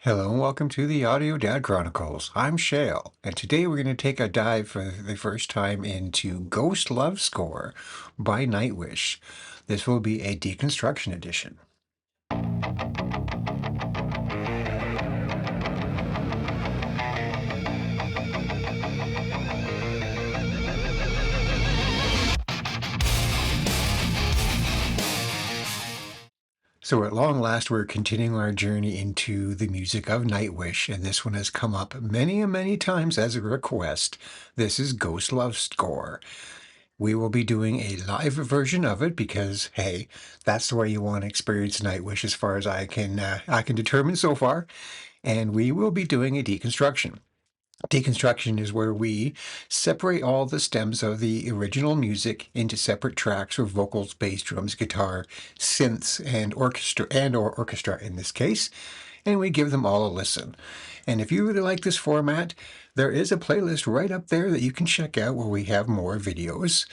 Hello and welcome to the Audio Dad Chronicles. I'm Shale, and today we're going to take a dive for the first time into Ghost Love Score by Nightwish. This will be a Deconstruction edition. So at long last, we're continuing our journey into the music of Nightwish, and this one has come up many and many times as a request. This is Ghost Love Score. We will be doing a live version of it because, hey, that's the way you want to experience Nightwish as far as I can determine so far. And we will be doing a deconstruction. Deconstruction is where we separate all the stems of the original music into separate tracks with vocals, bass, drums, guitar, synths, and or orchestra in this case, and we give them all a listen. And if you really like this format, there is a playlist right up there that you can check out where we have more videos.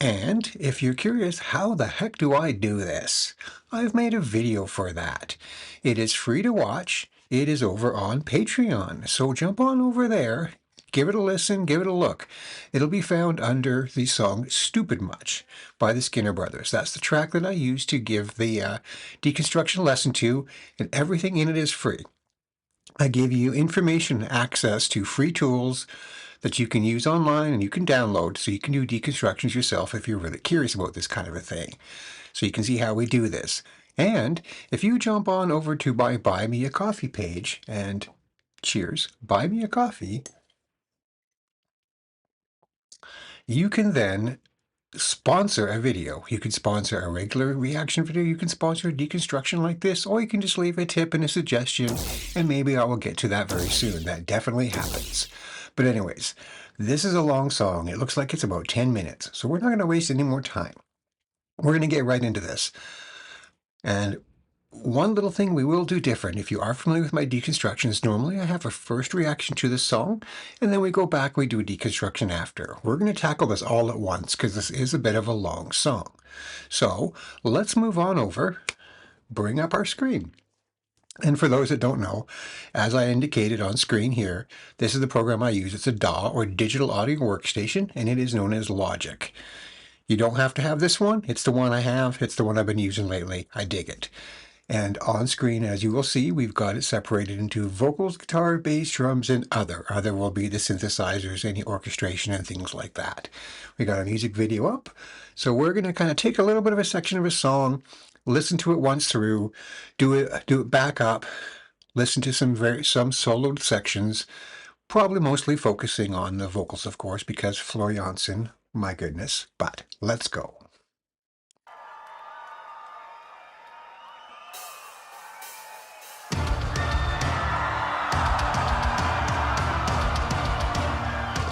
And if you're curious, how the heck do I do this? I've made a video for that. It is free to watch. It is over on Patreon. So jump on over there, give it a listen, give it a look. It'll be found under the song Stupid Much by the Skinner Brothers. That's the track that I used to give the deconstruction lesson to, and everything in it is free. I give you information and access to free tools that you can use online and you can download so you can do deconstructions yourself if you're really curious about this kind of a thing. So you can see how we do this. And if you jump on over to my Buy Me a Coffee page, and cheers, buy me a coffee, you can then sponsor a video. You can sponsor a regular reaction video, you can sponsor a deconstruction like this, or you can just leave a tip and a suggestion, and maybe I will get to that very soon. That definitely happens. But anyways, this is a long song. It looks like it's about 10 minutes, so we're not going to waste any more time. We're going to get right into this. And one little thing we will do different, if you are familiar with my deconstructions, normally I have a first reaction to the song, and then we go back, we do a deconstruction after. We're going to tackle this all at once because this is a bit of a long song. So let's move on over, bring up our screen. And for those that don't know, as I indicated on screen here, this is the program I use. It's a DAW, or Digital Audio Workstation, and it is known as Logic. You don't have to have this one. It's the one I have. It's the one I've been using lately. I dig it. And on screen, as you will see, we've got it separated into vocals, guitar, bass, drums, and other. Other will be the synthesizers, any orchestration, and things like that. We got a music video up. So we're going to kind of take a little bit of a section of a song, listen to it once through, do it back up, listen to some soloed sections, probably mostly focusing on the vocals, of course, because Floor Jansen, my goodness. But let's go.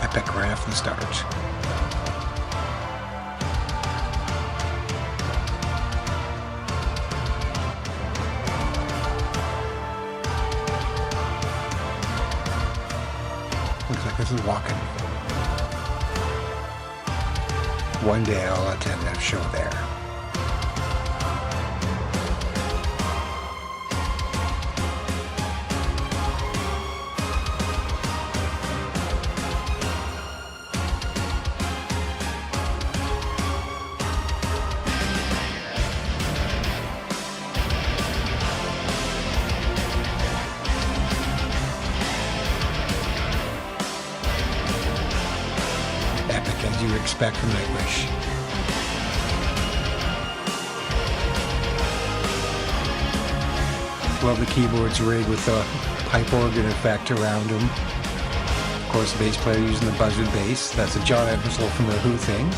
Epic right off the start. Looks like this is walking. One day I'll attend that show there. Epic as you expect from Nightwish. Love the keyboards rigged with the pipe organ effect around them. Of course, the bass player using the buzzard bass. That's a John Entwistle from the Who thing.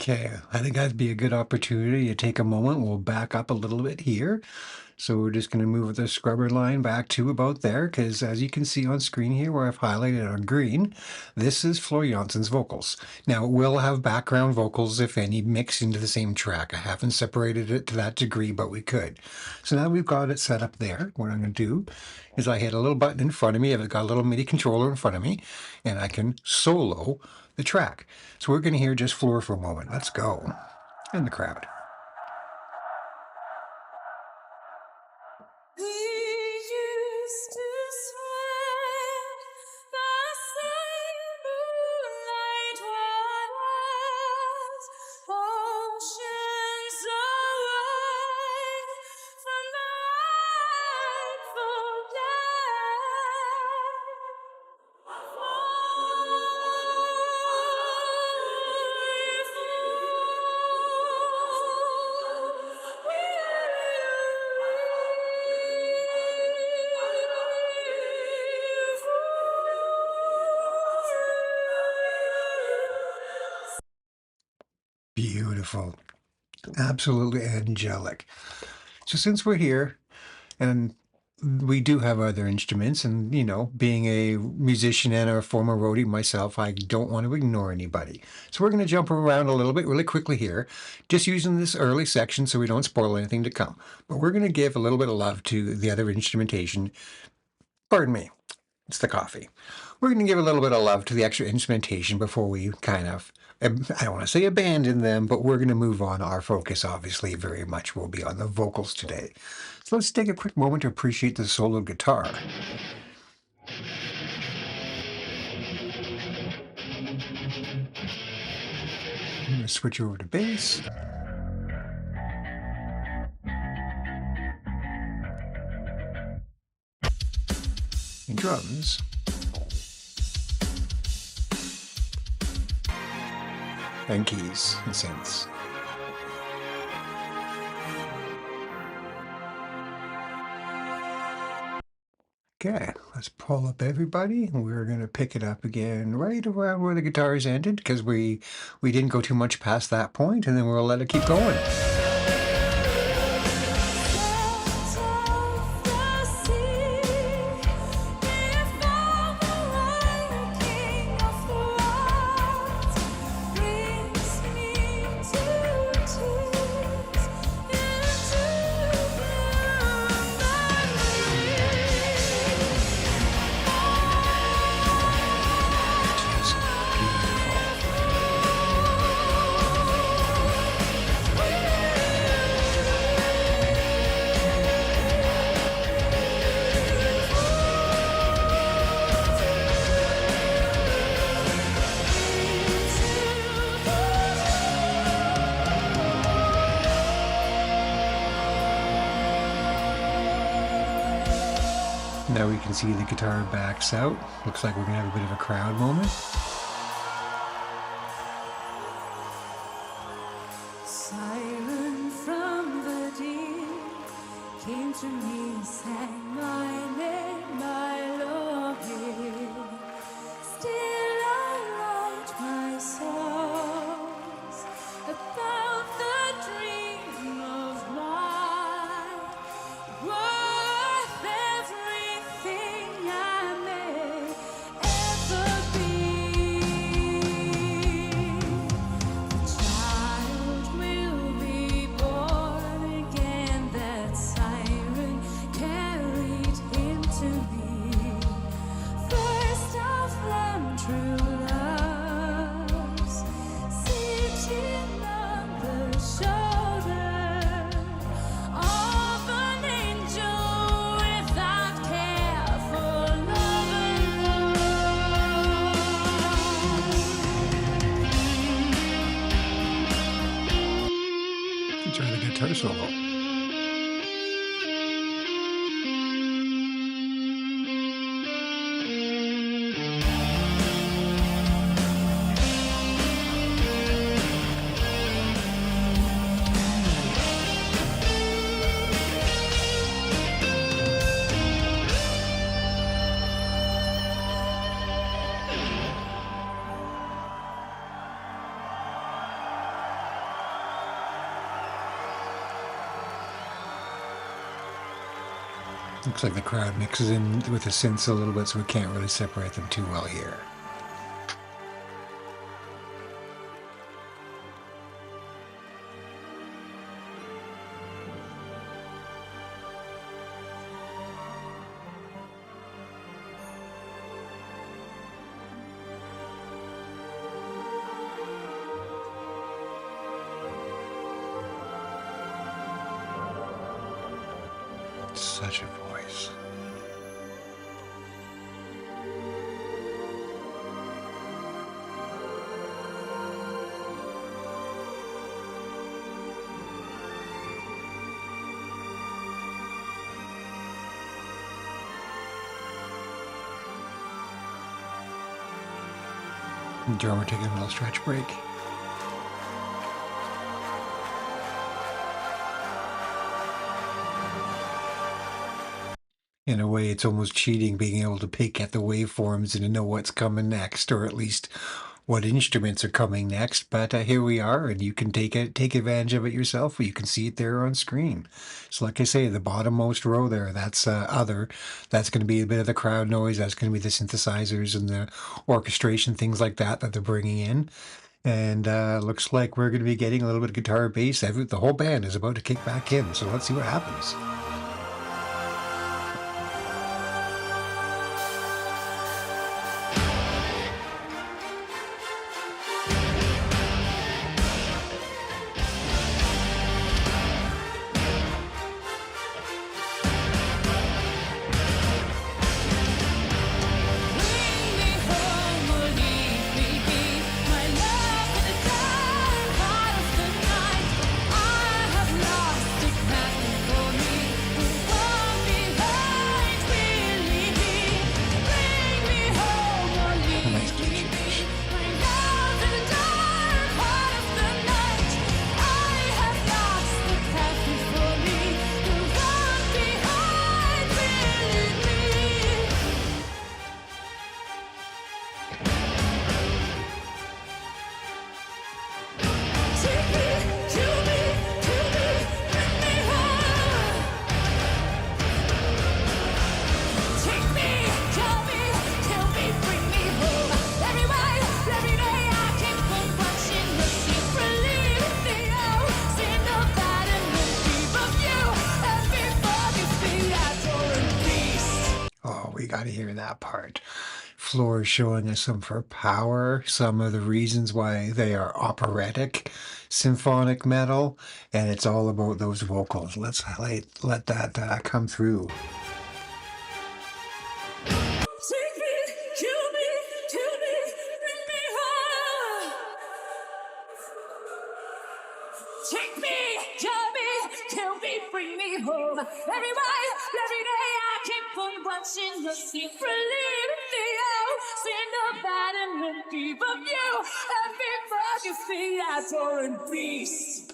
Okay, I think that'd be a good opportunity to take a moment. We'll back up a little bit here. So we're just going to move the scrubber line back to about there, because as you can see on screen here where I've highlighted on green, this is Floor Jansen's vocals. Now it will have background vocals, if any, mixed into the same track. I haven't separated it to that degree, but we could. So now we've got it set up there. What I'm going to do is I hit a little button in front of me. I've got a little MIDI controller in front of me, and I can solo the track. So we're going to hear just Floor for a moment. Let's go. And the crowd. Beautiful. Absolutely angelic. So since we're here, and we do have other instruments, and being a musician and a former roadie myself, I don't want to ignore anybody. So we're going to jump around a little bit really quickly here, just using this early section so we don't spoil anything to come. But we're going to give a little bit of love to the other instrumentation. Pardon me, it's the coffee. We're going to give a little bit of love to the extra instrumentation before we kind of, I don't want to say abandon them, but we're going to move on. Our focus, obviously, very much will be on the vocals today. So let's take a quick moment to appreciate the solo guitar. I'm going to switch over to bass. And drums. And keys and synths. Okay, let's pull up everybody. We're going to pick it up again right around where the guitars ended, because we didn't go too much past that point, and then we'll let it keep going. Now we can see the guitar backs out. Looks like we're going to have a bit of a crowd moment. Siren from the deep came to me, sang my name, my longing. Still I write my songs about the dream of mine. Worth everything I may ever be. The child will be born again, that siren carried him to me. First of them true loves, sitting on the shoulder of an angel without care for love alone. Enjoy the guitar solo. Looks like the crowd mixes in with the synths a little bit, so we can't really separate them too well here. Such a voice. Drummer taking a little stretch break. In a way, it's almost cheating being able to pick at the waveforms and to know what's coming next, or at least what instruments are coming next. But here we are, and you can take advantage of it yourself. You can see it there on screen. So like I say, the bottommost row there, that's other. That's going to be a bit of the crowd noise. That's going to be the synthesizers and the orchestration, things like that they're bringing in. And looks like we're going to be getting a little bit of guitar, bass. The whole band is about to kick back in. So let's see what happens. We got to hear that part. Floor showing us some of her power, some of the reasons why they are operatic symphonic metal, and it's all about those vocals. Let's let that come through. Take me, kill me, kill me, bring me home. Every day I keep on watching the secretly with you. See the bad and the deep of you. Every you see adoring beast.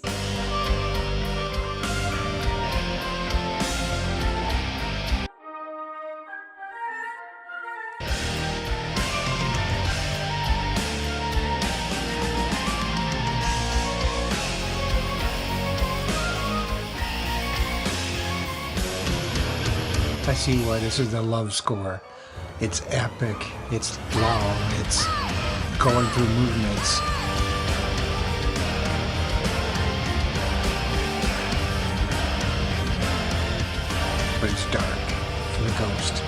I see why this is the love score. It's epic, it's long, it's going through movements. But it's dark for the ghost.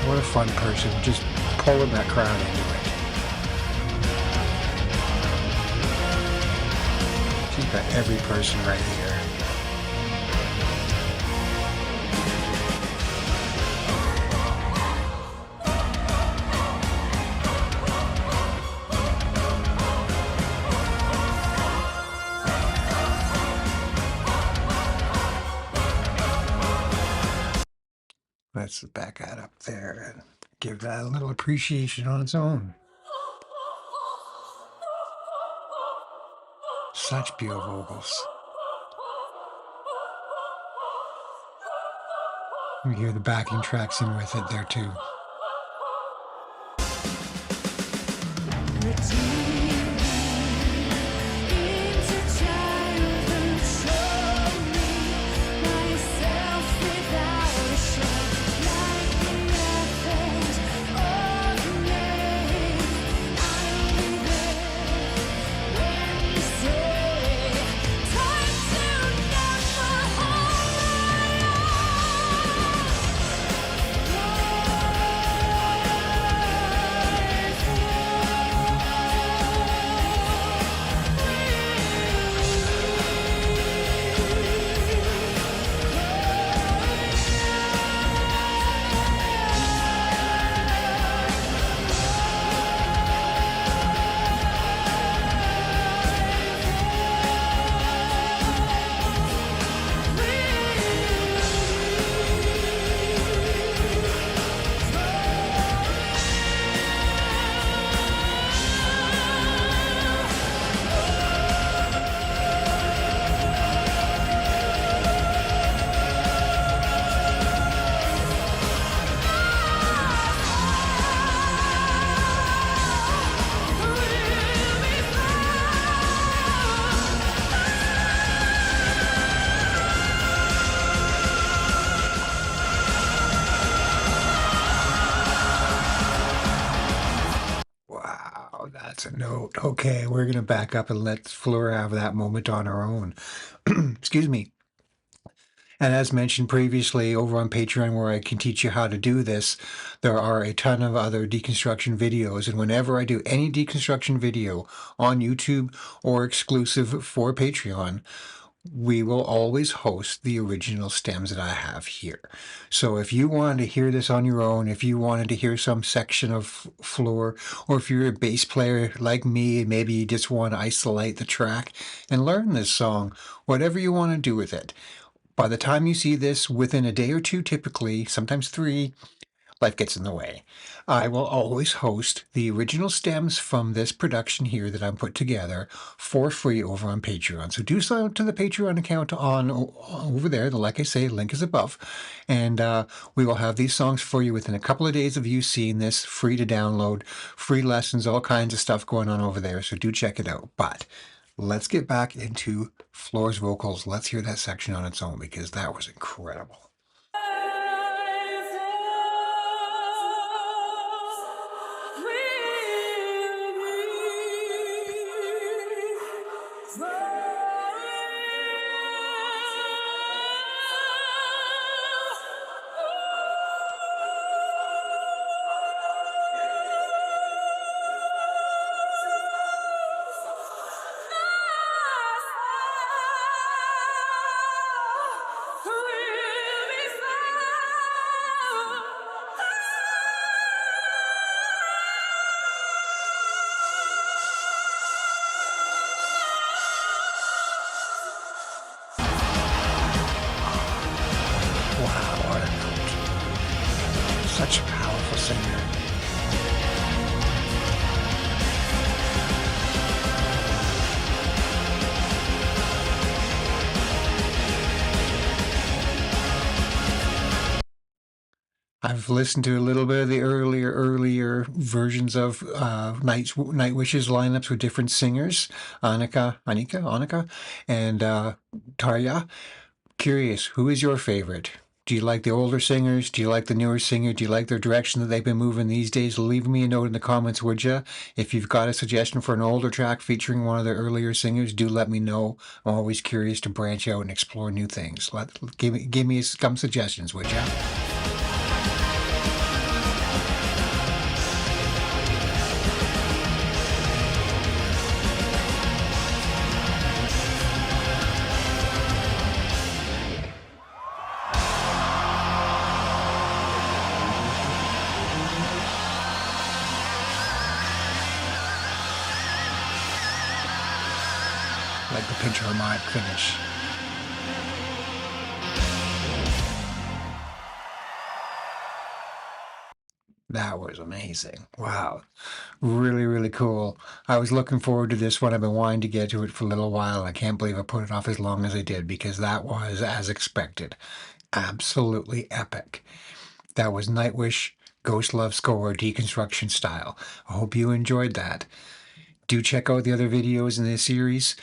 What a fun person, just pulling that crowd into it. She's got every person right here. Let's back that up there and give that a little appreciation on its own. Such beautiful vocals. We hear the backing tracks in with it there too. Into Okay, we're going to back up and let Floor have that moment on her own. Excuse me. And as mentioned previously, over on Patreon, where I can teach you how to do this, there are a ton of other deconstruction videos. And whenever I do any deconstruction video on YouTube or exclusive for Patreon, we will always host the original stems that I have here. So if you wanted to hear this on your own, if you wanted to hear some section of Floor, or if you're a bass player like me and maybe you just want to isolate the track and learn this song, whatever you want to do with it, by the time you see this, within a day or two, typically, sometimes 3, life gets in the way. I will always host the original stems from this production here that I'm put together for free over on Patreon. So do sign up to the Patreon account on over there. Like I say, link is above. And we will have these songs for you within a couple of days of you seeing this, free to download, free lessons, all kinds of stuff going on over there. So do check it out. But let's get back into Floor's vocals. Let's hear that section on its own because that was incredible. Wow, what a note. Such a powerful singer. I've listened to a little bit of the earlier versions of Nightwish's lineups with different singers, Annika, and Tarja. Curious, who is your favorite? Do you like the older singers? Do you like the newer singer? Do you like their direction that they've been moving these days? Leave me a note in the comments, would you? If you've got a suggestion for an older track featuring one of the earlier singers, do let me know. I'm always curious to branch out and explore new things. Give me some suggestions, would you? Like the pinch harmonic finish. That was amazing. Wow. Really, really cool. I was looking forward to this one. I've been wanting to get to it for a little while. I can't believe I put it off as long as I did because that was as expected. Absolutely epic. That was Nightwish Ghost Love Score Deconstruction style. I hope you enjoyed that. Do check out the other videos in this series.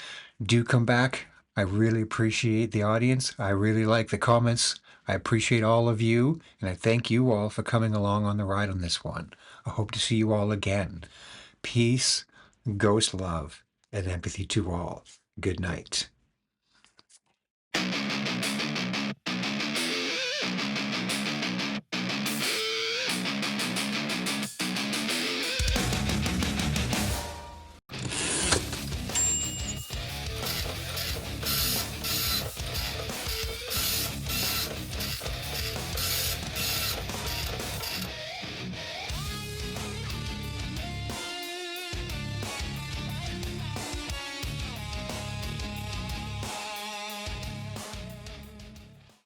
Do come back. I really appreciate the audience. I really like the comments. I appreciate all of you, and I thank you all for coming along on the ride on this one. I hope to see you all again. Peace, ghost love, and empathy to all. Good night.